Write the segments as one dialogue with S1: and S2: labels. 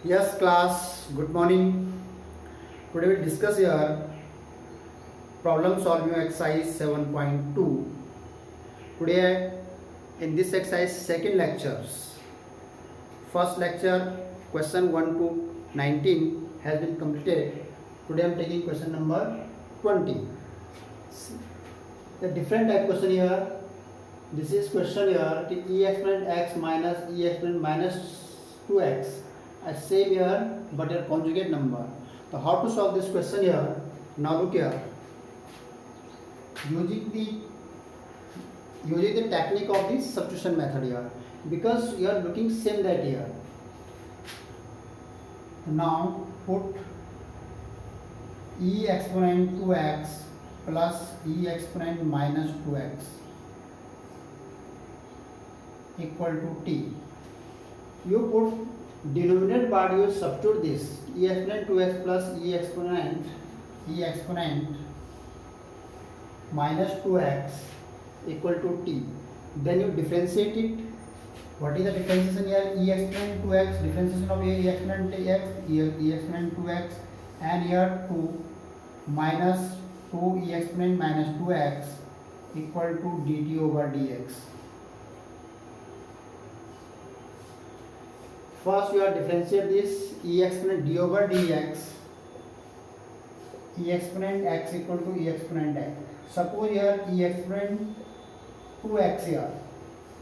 S1: Yes, class, good morning. Today we'll discuss here problem solving exercise 7.2. Today in this exercise second lectures. First lecture question 1 to 19 has been completed. Today I am taking question number 20. The different type question here. This is question here e exponent x minus e exponent minus 2x as same here but a conjugate number. So how to solve this question here? Now look here. Using the technique of the substitution method here, because you are looking same that here. Now put e exponent 2x plus e exponent minus 2x equal to t. You put denominator part, you substitute this e exponent 2x plus e exponent minus 2x equal to t. Then you differentiate it. What is the differentiation here? E exponent 2x, differentiation of e exponent x, e exponent 2x, and here 2 minus 2 e exponent minus 2x equal to dt over dx. First you are differentiate this e exponent d over dx, e exponent x equal to e exponent x. Suppose here e exponent 2x here.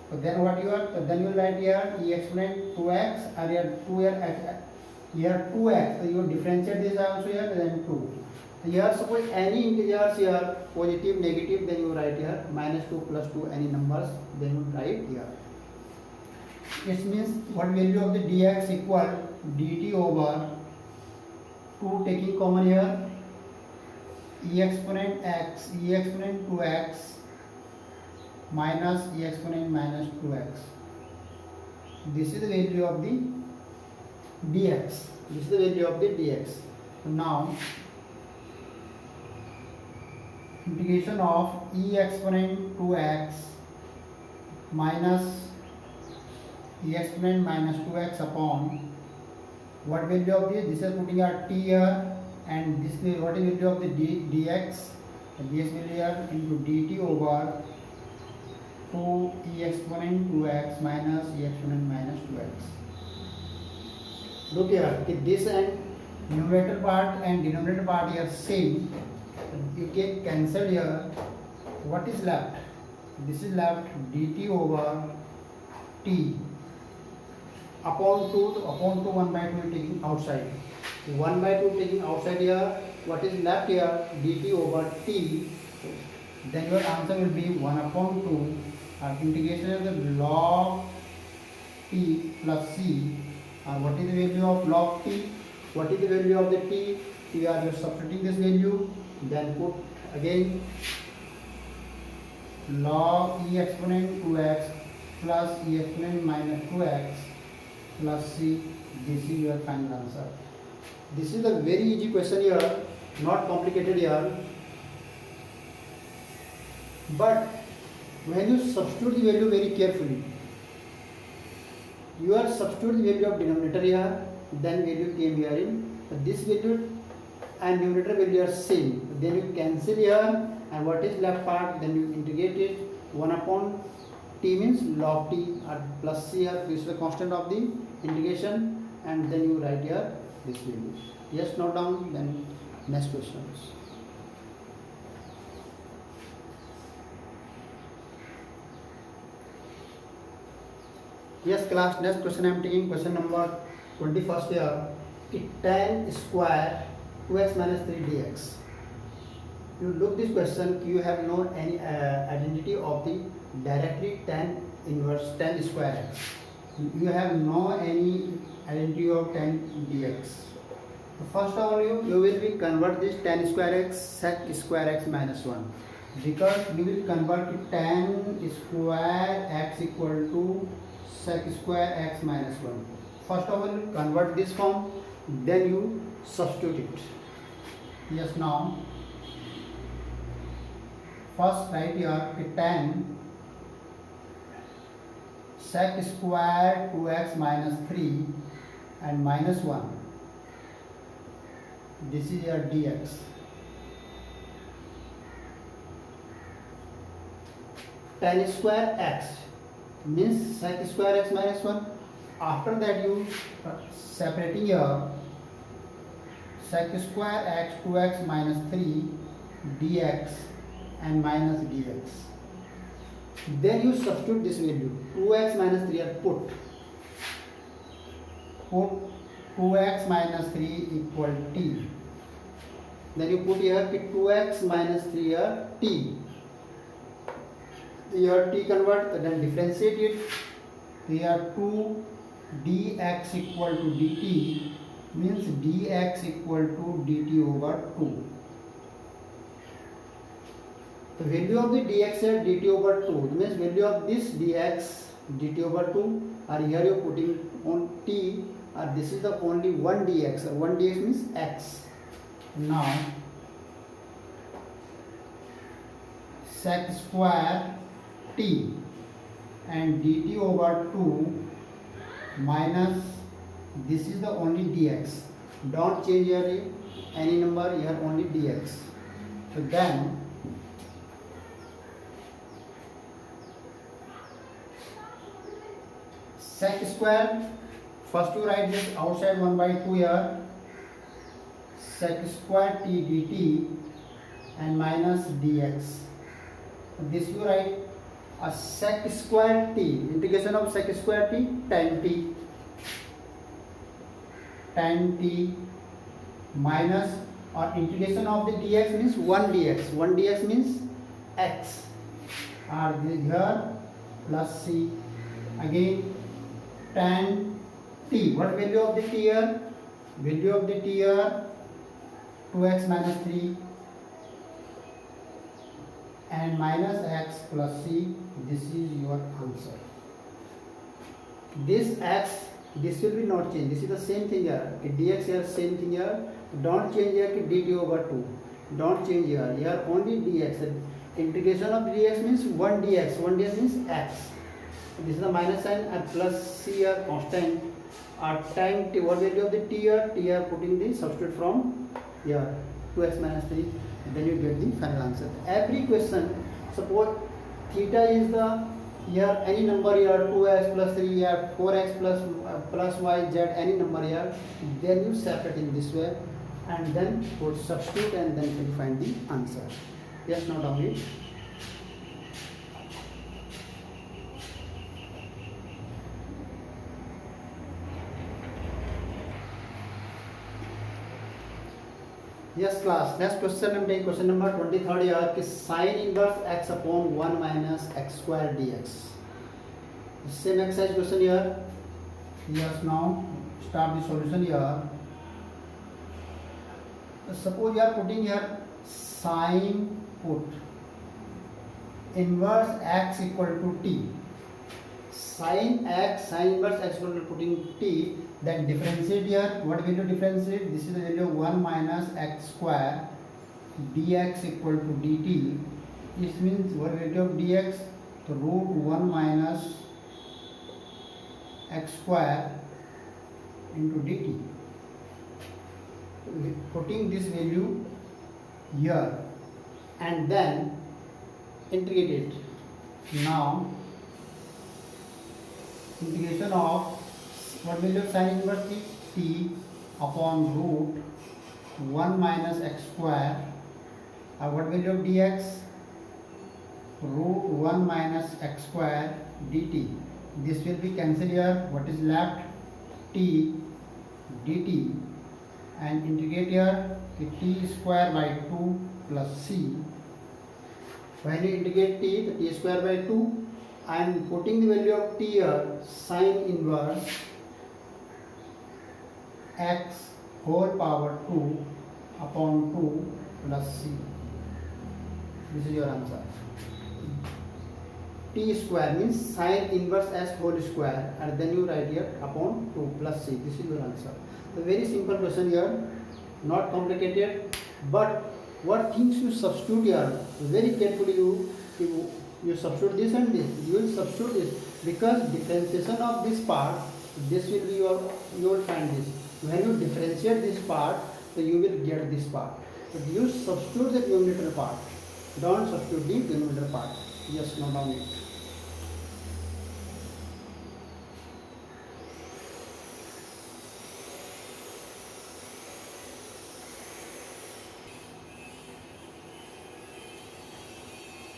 S1: So then what you are? So then you write here e exponent 2x, or here 2 here 2x. So you differentiate this also here, then 2. So here suppose any integers here, positive, negative, then you write here minus 2 plus 2, any numbers, then you write here. It means what value of the dx equal dt over 2 taking common here e exponent x, e exponent 2x minus e exponent minus 2x. This is the value of the dx. This is the value of the dx. So now integration of e exponent 2x minus e exponent minus 2x upon what value of this? This is putting our t here, and this will what is value of the dx? And dx will here into dt over 2 e exponent 2x minus e exponent minus 2x. Look here, if this and numerator part and denominator part here same, you can cancel here. What is left? This is left dt over t upon 2 1 by 2 taking outside. 1 by 2 taking outside here. What is left here? dt over t. Then your answer will be 1 upon 2. Integration of the log t plus c. What is the value of log t? What is the value of the t? You are just substituting this value. Then put again log e exponent 2x plus e exponent minus 2x plus c. This is your final answer. This is a very easy question here, not complicated here. But when you substitute the value very carefully, you are substitute the value of denominator here, then value came here in this value and numerator value are same. Then you cancel here, and what is left part? Then you integrate it. 1 upon t means log t or plus c here. This is the constant of the integration, and then you write here this value. Yes, note down. Then next questions. Yes, class. Next question I am taking question number 21st here. Tan square 2x minus 3 dx. You look this question. You have no any identity of the directly tan inverse tan square x. You have no any identity of tan dx. First of all, you will be convert this tan square x sec square x minus 1, because you will convert tan square x equal to sec square x minus 1. First of all, convert this form, then you substitute it. Yes, now first write here tan sec square 2x minus 3 and minus 1. This is your dx. Tan square x means sec square x minus 1. After that you separating your sec square x 2x minus 3 dx and minus dx. Then you substitute this value 2x minus 3 are put 2x minus 3 equal t. Then you put here 2x minus 3 are t. Here t convert, then differentiate it. Here 2 dx equal to dt means dx equal to dt over 2. The value of the dx here dt over 2 means value of this dx dt over 2, or here you are putting on t, or this is the only 1 dx, or 1 dx means x. Now sec square t and dt over 2 minus this is the only dx. Don't change here any number, here only dx. So then sec square, first you write this outside 1 by 2 here, sec square t dt and minus dx. This you write a sec square t, integration of sec square t, tan t minus, or integration of the dx means 1 dx, 1 dx means x, or here plus c, again tan t. What value of the t here? Value of the t here 2x minus 3 and minus x plus c. This is your answer. This x, this will be not changed. This is the same thing here. Dx here same thing here. Don't change here to dt over 2. Don't change here. Here only dx. Integration of dx means 1 dx. 1 dx means x. This is the minus sign and plus c here constant. Our time t, what value of the t here? T here putting the substitute from here 2x minus 3. Then you get the final answer. Every question, suppose theta is the here any number here 2x plus 3 here 4x plus y z any number here, then you separate in this way and then put substitute and then you find the answer. Yes, not only. Yes class, next question I am taking question number 23rd here कि sin inverse x upon 1 minus x square dx. Same exercise question here. Yes, now start the solution here. Suppose you are putting here sin put inverse x equal to t. Sin x, sin inverse x equal to putting t, then differentiate here. What value differentiate? This is the value of 1 minus x square dx equal to dt. This means what value of dx? So root 1 minus x square into dt. Putting this value here and then integrate it. Now integration of what value of sin inverse t upon root 1 minus x square, or what value of dx? Root 1 minus x square dt. This will be cancelled here. What is left? T dt, and integrate here t square by 2 plus c. When you integrate t, the t square by 2, I am putting the value of t here, sin inverse x whole power 2 upon 2 plus c. This is your answer. T square means sin inverse s whole square, and then you write here upon 2 plus c. This is your answer. A very simple question here, not complicated, but what things you substitute here, very carefully you substitute this and this. You will substitute this because differentiation of this part This will be you will find this. When you differentiate this part, so you will get this part. So you substitute the denominator part. Don't substitute the denominator part. Just note down it.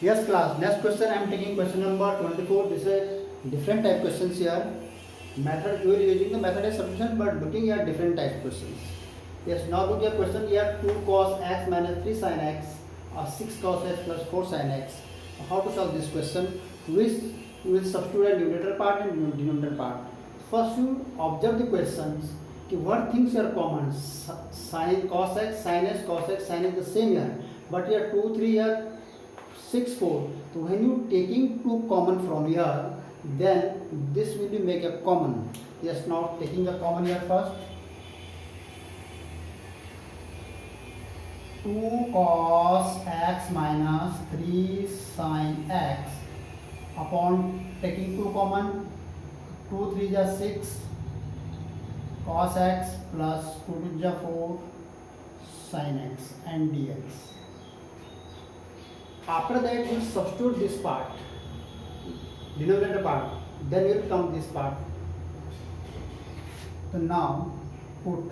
S1: Yes class, next question I am taking question number 24. This is different type questions here. Method, you are using the method as substitution but looking at different type questions. Yes, now look at question here. 2 cos x minus 3 sin x or 6 cos x plus 4 sin x. How to solve this question? We will substitute a numerator part and denominator part. First you observe the questions. What things are common? Sin cos x, sin x, cos x, sin x the same here. But here 2, 3 here. 6, 4. So when you taking 2 common from here, then this will be make a common. Yes, now taking the common here first. 2 cos x minus 3 sin x upon taking 2 common. 2 3 is 6 cos x plus 2 2 is 4 sin x and dx. After that you substitute this part, denominator part, then you will come this part. So now put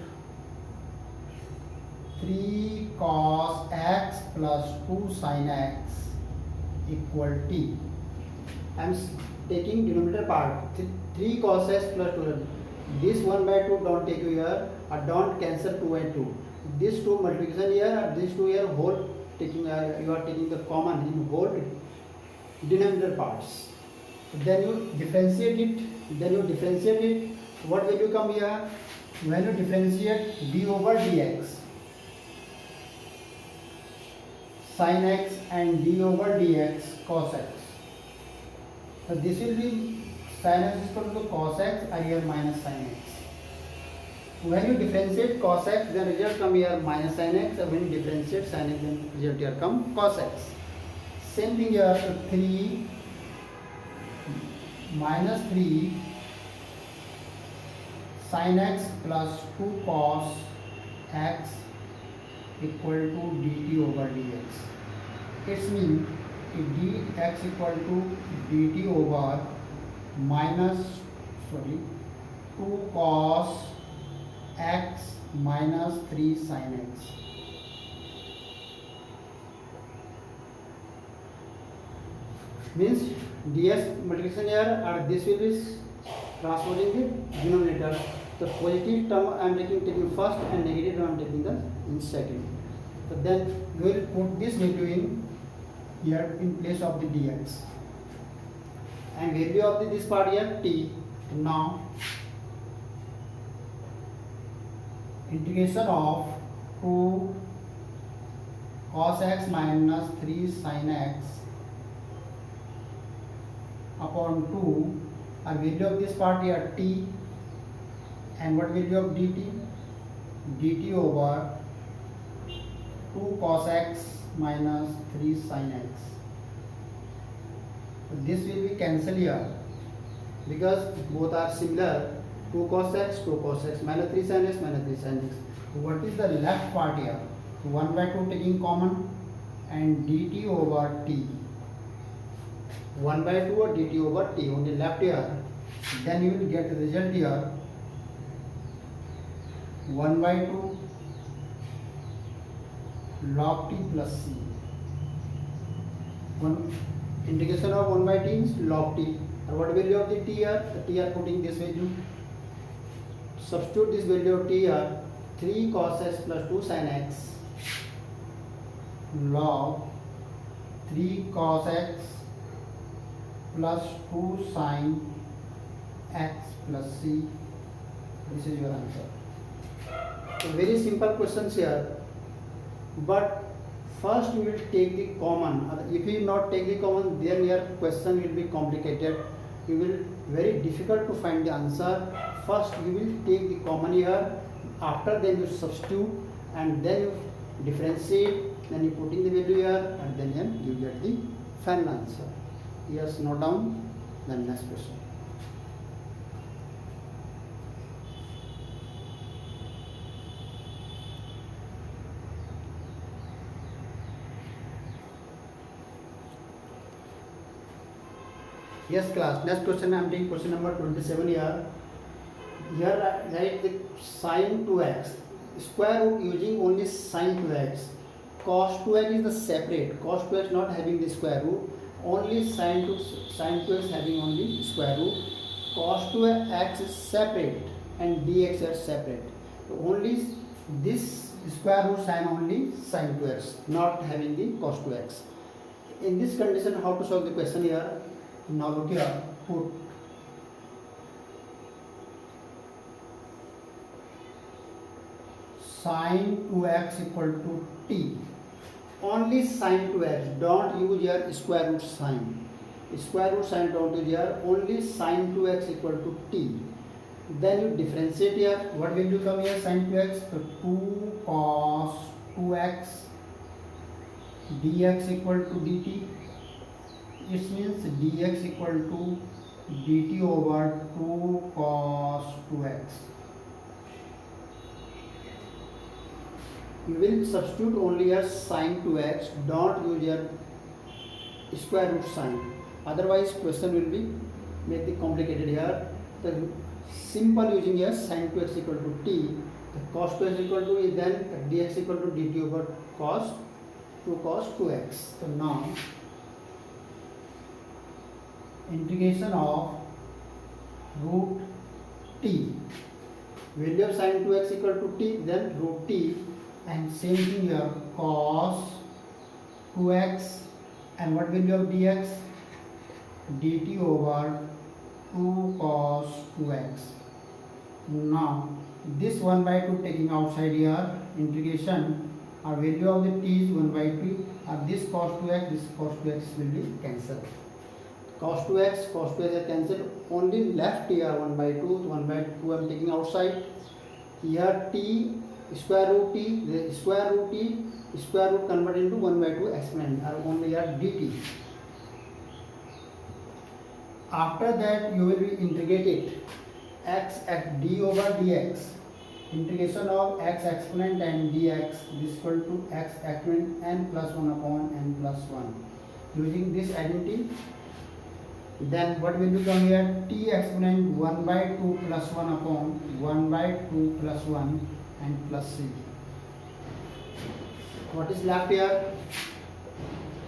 S1: 3 cos x plus 2 sin x equal t. I am taking denominator part, 3 cos x plus 2. This 1 by 2 don't take here or don't cancel 2 by 2. This 2 multiplication here or this 2 here whole taking you are taking the common in whole denominator parts. Then you differentiate it. What will you come here? When you differentiate d over dx, sin x and d over dx cos x. So this will be sin x is equal to cos x and here minus sin x. When you differentiate cos x, then result come here minus sin x. And when you differentiate sin x, then result here come cos x. Same thing here. So 3 minus 3 sin x plus 2 cos x equal to dt over dx. It means dx equal to dt over minus 2 cos x minus 3 sin x. Means ds multiplication here or this will be transforming the denominator. The positive term I am taking first and negative term I am taking the in second. So then we will put this value in here in place of the dx. And value of this part here t. Now integration of 2 cos x minus 3 sin x upon 2 our value of this part here t and what value of dt over 2 cos x minus 3 sin x. So this will be cancelled here because both are similar. 2 cos x minus 3 sin x minus 3 sin x. What is the left part here? 1 by 2 taking common and dt over t. 1 by 2 or dt over t on the left here. Then you will get the result here 1 by 2 log t plus c. Integration of 1 by t is log t. And what value of the t here? The t are putting this value. Substitute this value of t here 3 cos x plus 2 sin x log 3 cos x plus 2 sin x plus c. This is your answer. So very simple questions here, but first you will take the common. If you not take the common, then your question will be complicated. You will very difficult to find the answer. First you will take the common here, after then you substitute and then you differentiate, then you put in the value here and then you get the final answer. Yes, note down. Then next question. Yes, class. Next question, I am taking question number 27 here. Here write the sine 2x. Square root using only sine 2x. Cos 2x is the separate. Cos 2x not having the square root. Only sine 2x having only square root. Cos 2x is separate and dx is separate. So only this square root sine only sine 2x, not having the cos 2x. In this condition, how to solve the question here? Now look here. Put sine 2x equal to t. Only sine 2x. Don't use your square root sine. Square root sine don't use here. Only sine 2x equal to t. Then you differentiate here. What will you come here? Sine 2x. So 2 cos 2x dx equal to dt. It means dx equal to dt over 2 cos 2x. You will substitute only your sine 2x. Don't use your square root sine. Otherwise, question will be make it complicated here. The simple using here sine 2x equal to t. The cos 2x equal to then dx equal to dt over cos 2 cos 2x. So now integration of root t. Value of sine 2x equal to t, then root t, and same thing here cos 2x, and what value of dx? Dt over 2 cos 2x. Now this 1 by 2 taking outside here, integration, our value of the t is 1 by 2, and this cos 2x will be cancelled. Cos 2x are cancelled. Only left here 1 by 2. 1 by 2 I am taking outside. Here t, square root t, the square root t, square root converted into 1 by 2 exponent, or only here dt. After that you will be integrated x at d over dx. Integration of x exponent and dx is equal to x exponent n plus 1 upon n plus 1. Using this identity, then what will become here? T exponent 1 by 2 plus 1 upon 1 by 2 plus 1 and plus c. What is left here?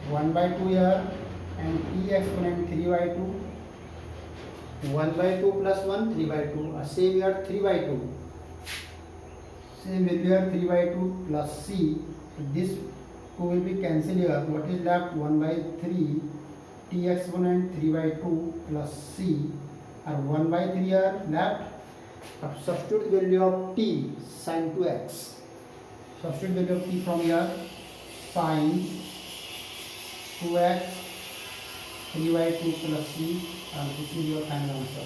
S1: 1 by 2 here, and t exponent 3 by 2. 1 by 2 plus 1, 3 by 2. Same here 3 by 2. Same value here 3 by 2 plus c. So this 2 will be cancelled here. What is left? 1 by 3. T exponent 3 by 2 plus c, and 1 by 3 are left. Substitute value of t, sine 2x. Substitute value of t from here, sine 2x 3 by 2 plus c, and this is your final answer.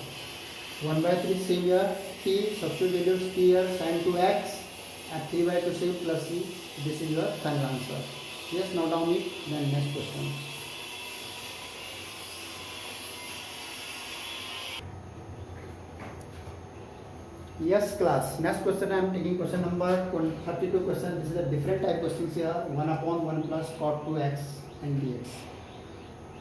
S1: 1 by 3 same here, t, substitute value of t here, sine 2x, and 3 by 2 same plus c. This is your final answer. Yes, now down it, then next question. Yes, class. Next question I am taking question number 32 question. This is a different type questions here. 1 upon 1 plus cot 2x and dx.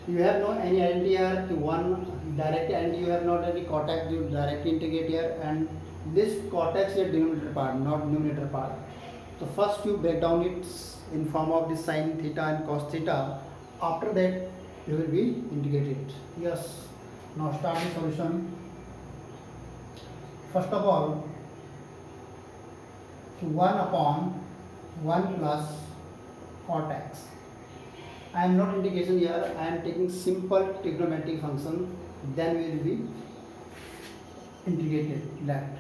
S1: You have no any idea here. 1 direct, and you have not any cot x. You directly integrate here, and this cot x is denominator part, not numerator part. So first you break down it in form of the sine theta and cos theta. After that you will be integrated. Yes. Now start the solution. First of all, 1 upon 1 plus cot x. I am not integration here, I am taking simple trigonometric function, then we will be integrated left.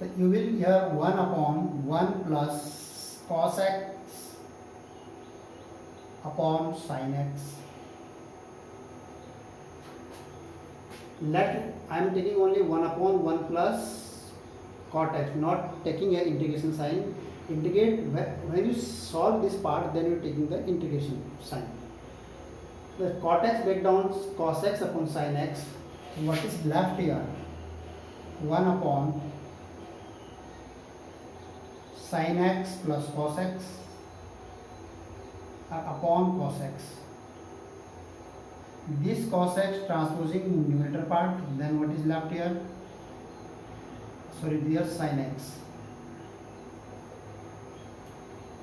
S1: So you will here 1 upon 1 plus cos x upon sin x. Let I am taking only 1 upon 1 plus cot x, not taking a integration sign. Integrate when you solve this part, then you are taking the integration sign. The cot x break down cos x upon sin x. What is left here? 1 upon sin x plus cos x upon cos x. this cos x transposing numerator part, then what is left here? Sorry, here sin x.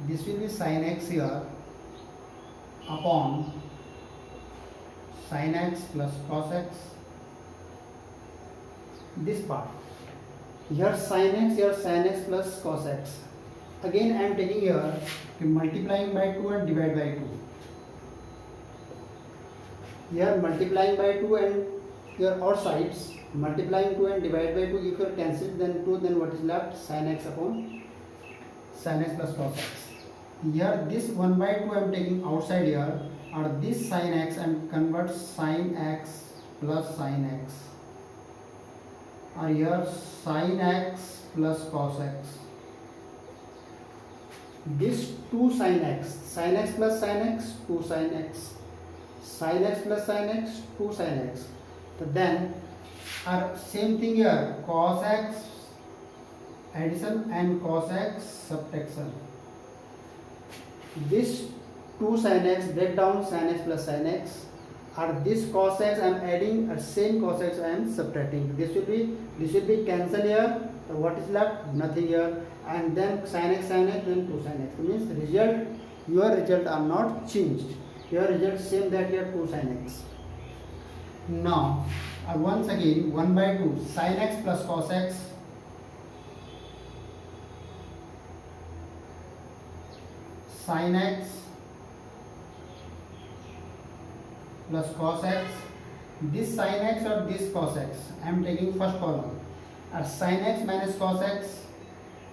S1: This will be sin x here upon sin x plus cos x. This part here sin x, here sin x plus cos x. Again I am taking here multiplying by 2 and divide by 2. Here multiplying by 2 and here all sides multiplying 2 and divide by 2. If you cancel then 2, then what is left? Sin x upon sin x plus cos x. Here this 1 by 2 I am taking outside here, or this sin x and convert sin x plus sin x, or here sin x plus cos x. This 2 sin x plus sin x, 2 sin x, sin x plus sin x, 2 sin x. So then our same thing here, cos x addition and cos x subtraction. This 2 sin x break down sin x plus sin x, or this cos x I am adding, or same cos x I am subtracting. This will be cancelled here. So what is left? Nothing here. And then sin x, then 2 sin x. Means result, your result are not changed. Your result same, that here 2 sin x. Now once again 1 by 2 sin x plus cos x, sin x plus cos x. This sin x or this cos x, I am taking first column, or sin x minus cos x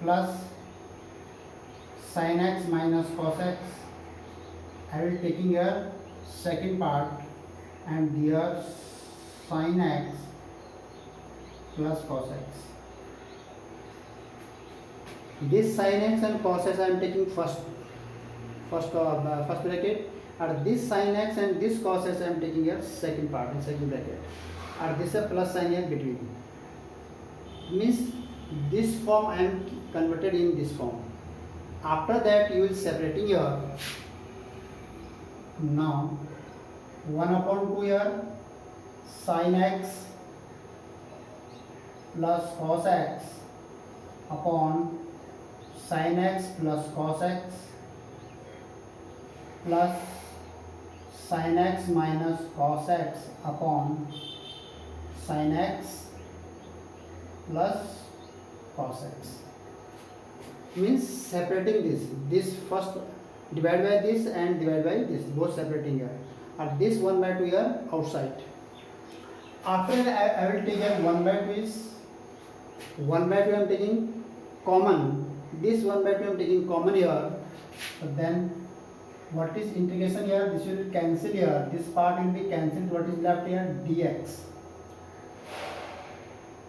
S1: plus sin x minus cos x. I will taking here second part, and here sin x plus cos x. This sin x and cos x I am taking first bracket, or this sin x and this cos x I am taking here second part in second bracket, or this a plus sign here between. Means this form I am converted in this form. After that you will separating here. Now 1 upon 2 here sin x plus cos x upon sin x plus cos x plus sin x minus cos x upon sin x plus cos x. Means separating this first divide by this and divide by this, both separating here, or this 1 by 2 here outside. After I will take here 1 by 2 is 1 by 2 I am taking common. This 1 by 2 I am taking common here. But then what is integration here? This will cancel here. This part will be cancelled. What is left here? Dx.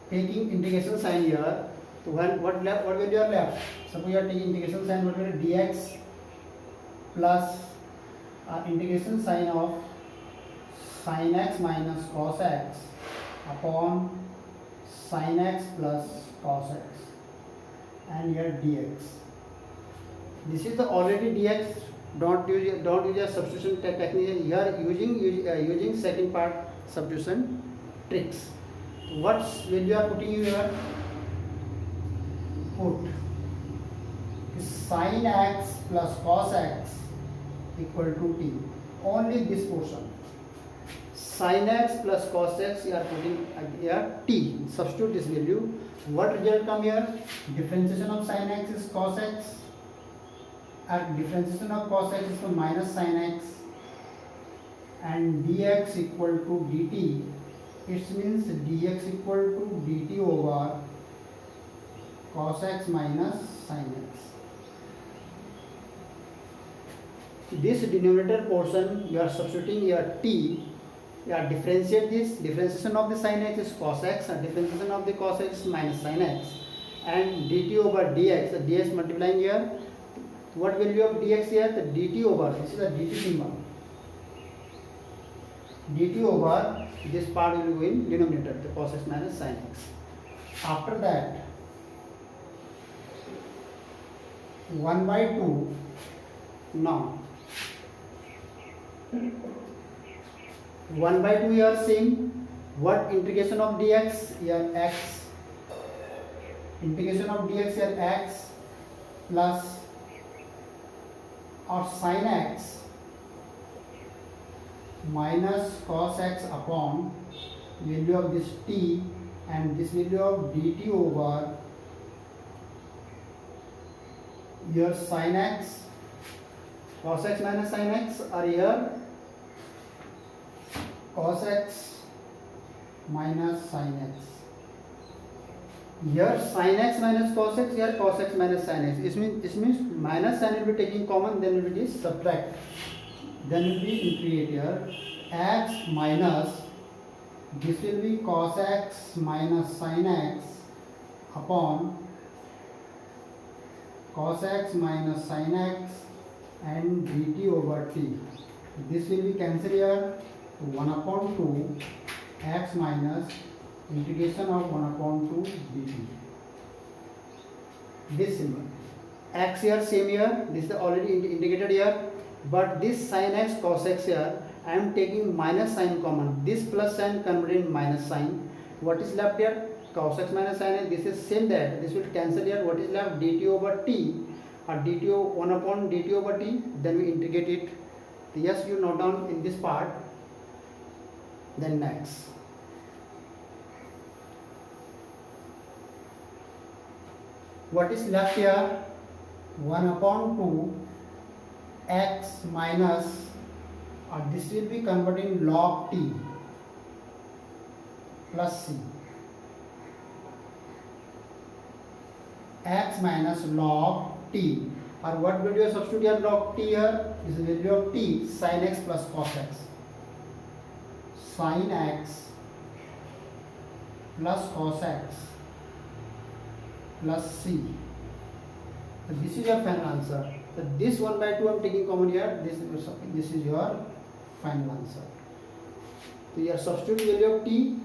S1: Taking integration sign here. So what left? What will be left? Suppose you are taking integration sign. What will be dx plus integration sign of sin x minus cos x upon sin x plus cos x, and here dx. This is the already dx. Don't use a substitution technique here. Using second part substitution tricks. What value are putting here? Put sin x plus cos x equal to t. Only this portion. Sin x plus cos x you are putting here t. Substitute this value. What result come here? Differentiation of sin x is cos x. And differentiation of cos x is from minus sin x, and dx equal to dt. It means dx equal to dt over cos x minus sin x. This denominator portion you are substituting here t. You are differentiate this. Differentiation of the sin x is cos x, and differentiation of the cos x is minus sin x, and dt over dx. The dx multiplying here. What value of dx here? The dt over, this is a dt symbol. Dt over this part will go in denominator, the cos x minus sin x. After that 1 by 2. Now 1 by 2 here same. What integration of dx? Here x. Integration of dx here x plus or sin x minus cos x upon value of this t and this value of dt over your sin x, cos x minus sin x, or here cos x minus sin x. Here sin x minus cos x, here cos x minus sin x. This means minus sign will be taking common, then will be subtract. Then will be integrate here x minus, this will be cos x minus sin x upon cos x minus sin x and dt over t. This will be cancelled here, 1 upon 2 x minus integration of 1 upon 2 dt. This symbol x here same here, this is already indicated here, but this sin x cos x here I am taking minus sign common. This plus sign converted in minus sign. What is left here? Cos x minus sin x. This is same that this will cancel here. What is left? Dt over t, or dt over 1 upon dt over t. Then we integrate it. Yes, you note down in this part. Then next. What is left here? 1 upon 2 x minus, or this will be converted in log t plus c. X minus log t, or what value you substitute here? Log t here, this is the value of t, sin x plus cos x. Sin x plus cos x plus c. So this is your final answer. So this 1 by 2 I am taking common here. This is your final answer. So your substitute value of t,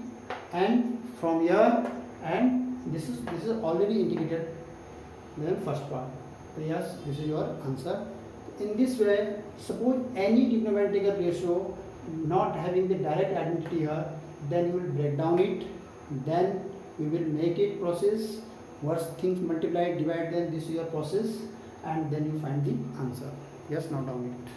S1: and from here, and this is already integrated. Then first part. So yes, this is your answer. In this way, suppose any trigonometric ratio not having the direct identity here, then you will break down it. Then we will make it process. Once things multiply, divide, then this is your process, and then you find the answer. Yes, note down it.